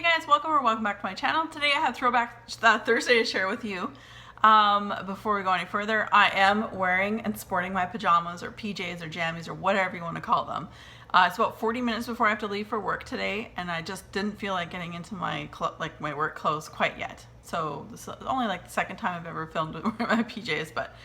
Hey guys, welcome back to my channel. Today I have Throwback Thursday to share with you. Before we go any further, I am wearing and sporting my pajamas or PJs or jammies or whatever you want to call them. It's about 40 minutes before I have to leave for work today, and I just didn't feel like getting into my my work clothes quite yet. So this is only like the second time I've ever filmed with my PJs, but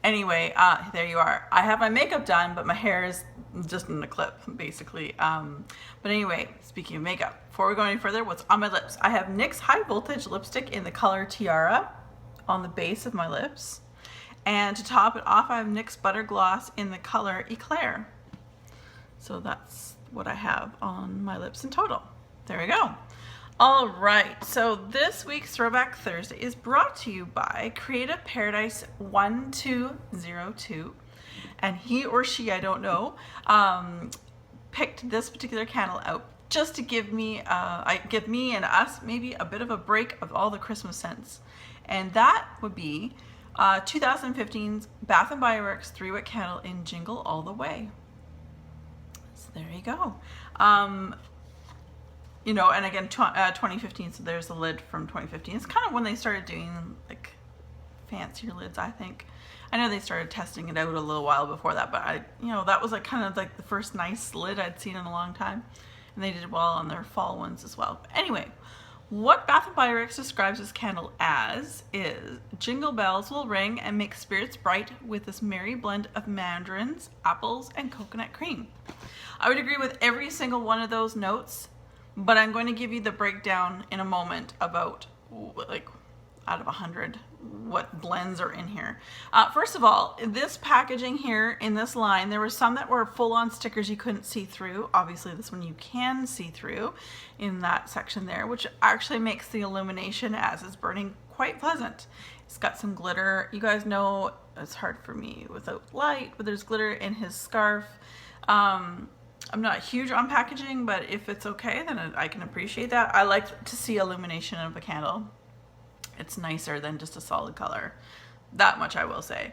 anyway, there you are. I have my makeup done, but my hair is just in a clip, basically. But anyway, speaking of makeup, before we go any further, what's on my lips? I have NYX High Voltage lipstick in the color Tiara on the base of my lips. And to top it off, I have NYX Butter Gloss in the color Eclair. So that's what I have on my lips in total. There we go. All right, so this week's Throwback Thursday is brought to you by Creative Paradise 1202, and he or she, I don't know, picked this particular candle out just to give me and us maybe a bit of a break of all the Christmas scents, and that would be 2015's Bath & Body Works 3-wick candle in Jingle All the Way. So there you go. You know, and again, 2015, so there's the lid from 2015. It's kind of when they started doing like fancier lids, I think. I know they started testing it out a little while before that, but that was like kind of like the first nice lid I'd seen in a long time. And they did well on their fall ones as well. But anyway, what Bath & Body Works describes this candle as is jingle bells will ring and make spirits bright with this merry blend of mandarins, apples, and coconut cream. I would agree with every single one of those notes, but I'm going to give you the breakdown in a moment about, like, out of 100, what blends are in here. First of all, this packaging here in this line, there were some that were full-on stickers you couldn't see through. Obviously, this one you can see through in that section there, which actually makes the illumination as it's burning quite pleasant. It's got some glitter. You guys know it's hard for me without light, but there's glitter in his scarf. I'm not huge on packaging, but if it's okay, then I can appreciate that. I like to see illumination of a candle. It's nicer than just a solid color. That much I will say.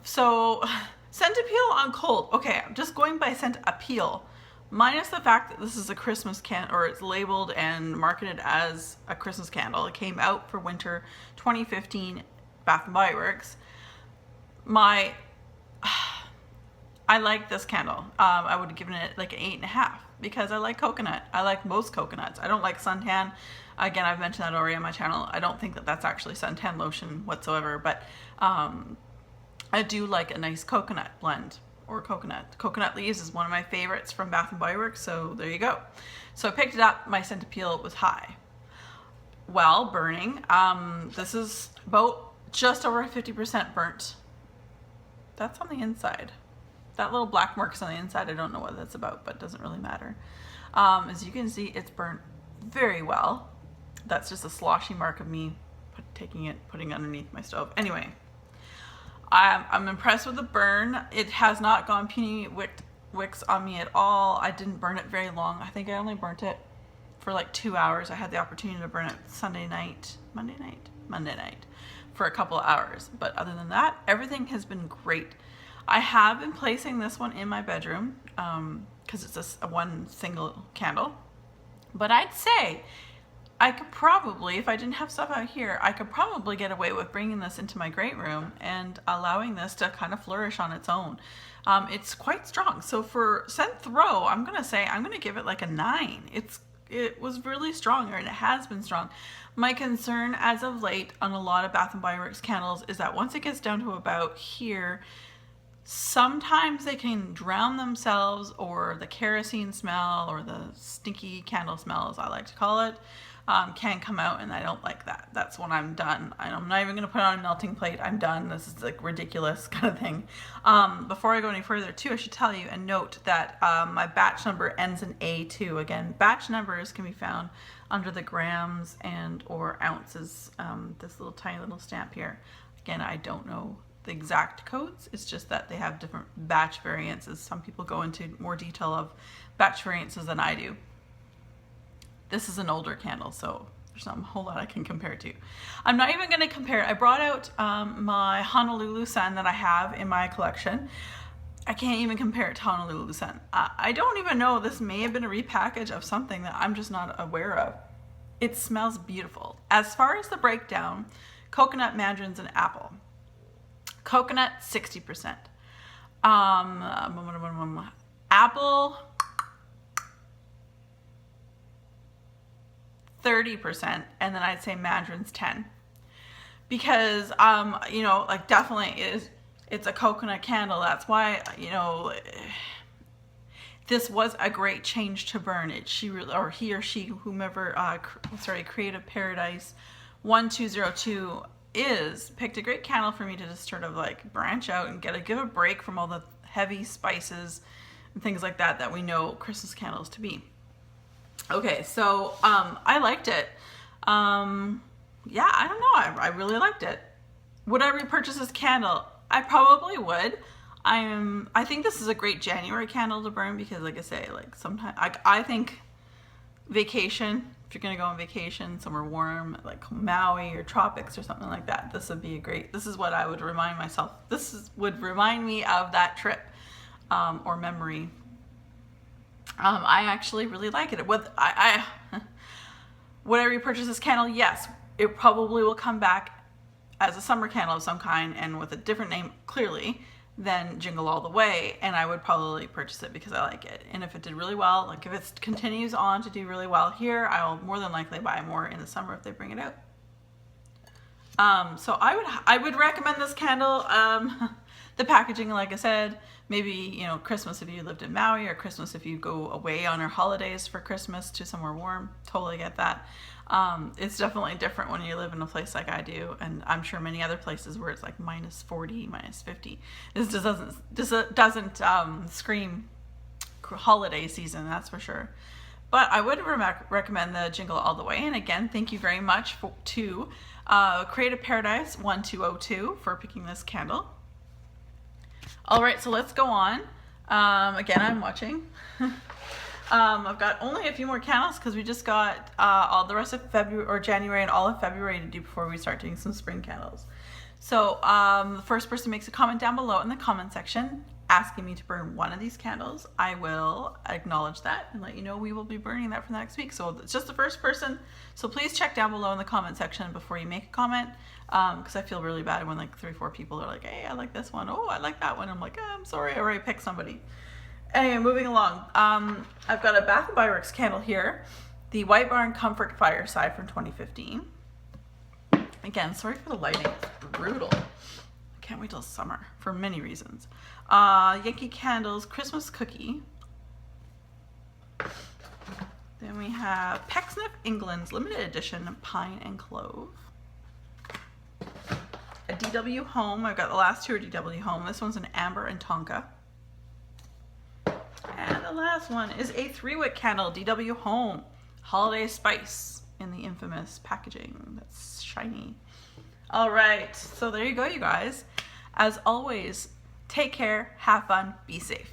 So scent appeal on cold. Okay, I'm just going by scent appeal, minus the fact that this is a Christmas candle, or it's labeled and marketed as a Christmas candle. It came out for winter 2015 Bath & Body Works. I like this candle. I would have given it like an 8.5 because I like coconut. I like most coconuts. I don't like suntan. Again, I've mentioned that already on my channel. I don't think that that's actually suntan lotion whatsoever, but I do like a nice coconut blend or coconut. Coconut leaves is one of my favorites from Bath & Body Works, so there you go. So I picked it up. My scent appeal was high. Well, burning. This is about just over 50% burnt. That's on the inside. That little black mark's on the inside, I don't know what that's about, but it doesn't really matter. As you can see, it's burnt very well. That's just a sloshy mark of me putting it underneath my stove. Anyway, I'm impressed with the burn. It has not gone puny wicks on me at all. I didn't burn it very long. I think I only burnt it for like 2 hours. I had the opportunity to burn it Monday night, for a couple of hours. But other than that, everything has been great. I have been placing this one in my bedroom because it's a one single candle. But I'd say I could probably, if I didn't have stuff out here, I could probably get away with bringing this into my great room and allowing this to kind of flourish on its own. It's quite strong. So for scent throw, I'm going to give it like a 9. It was really strong, and it has been strong. My concern as of late on a lot of Bath & Body Works candles is that once it gets down to about here, sometimes they can drown themselves, or the kerosene smell or the stinky candle smell, as I like to call it, can come out, and I don't like that. That's when I'm done. I'm not even going to put it on a melting plate. I'm done. This is like ridiculous kind of thing. Before I go any further too, I should tell you and note that my batch number ends in A2. Again, batch numbers can be found under the grams and or ounces, this little tiny little stamp here. Again, I don't know the exact codes. It's just that they have different batch variances. Some people go into more detail of batch variances than I do. This is an older candle, so there's not a whole lot I can compare it to. I'm not even going to compare it. I brought out my Honolulu Sun that I have in my collection. I can't even compare it to Honolulu scent. I don't even know, this may have been a repackage of something that I'm just not aware of. It smells beautiful. As far as the breakdown, coconut, mandarins, and apple. Coconut, 60%. Apple, 30%, and then I'd say mandarins 10. Because you know, like, definitely it's a coconut candle. That's why, you know, this was a great change to burn. He or she, whomever, Creative Paradise 1202 picked a great candle for me to just sort of like branch out and give a break from all the heavy spices and things like that we know Christmas candles to be. Okay, so I liked it. Yeah, I don't know, I really liked it. Would I repurchase this candle? I probably would. I think this is a great January candle to burn because, like I say, like, sometimes I think vacation, if you're gonna go on vacation somewhere warm like Maui or tropics or something like that, this would be this is what I would remind myself. Would remind me of that trip or memory. I actually really like it. Would I repurchase this candle? Yes, it probably will come back as a summer candle of some kind and with a different name, clearly, than Jingle All the Way, and I would probably purchase it because I like it. And if it did really well, like if it continues on to do really well here, I will more than likely buy more in the summer if they bring it out. So I would recommend this candle. The packaging, like I said, maybe, you know, Christmas if you lived in Maui, or Christmas if you go away on our holidays for Christmas to somewhere warm. Totally get that. It's definitely different when you live in a place like I do, and I'm sure many other places where it's like minus 40, minus 50. This doesn't scream holiday season, that's for sure. But I would recommend the Jingle All the Way. And again, thank you very much to Creative Paradise 1202 for picking this candle. All right, so let's go on. Again, I'm watching. I've got only a few more candles because we just got all the rest of February or January and all of February to do before we start doing some spring candles. So the first person makes a comment down below in the comment section asking me to burn one of these candles. I will acknowledge that and let you know we will be burning that for the next week. So it's just the first person. So please check down below in the comment section before you make a comment, because I feel really bad when like 3 or 4 people are like, hey, I like this one. Oh, I like that one. I'm like, oh, I'm sorry, I already picked somebody. Anyway, moving along. I've got a Bath & Body Works candle here, the White Barn Comfort Fireside from 2015. Again, sorry for the lighting, it's brutal. I can't wait till summer for many reasons. Yankee Candles Christmas Cookie. Then we have Pecksniff England's limited edition Pine and Clove. A DW Home. I've got the last 2 are DW Home. This one's an Amber and Tonka. And the last one is a 3-wick candle, DW Home Holiday Spice, in the infamous packaging that's shiny. All right, so there you go, you guys. As always, take care, have fun, be safe.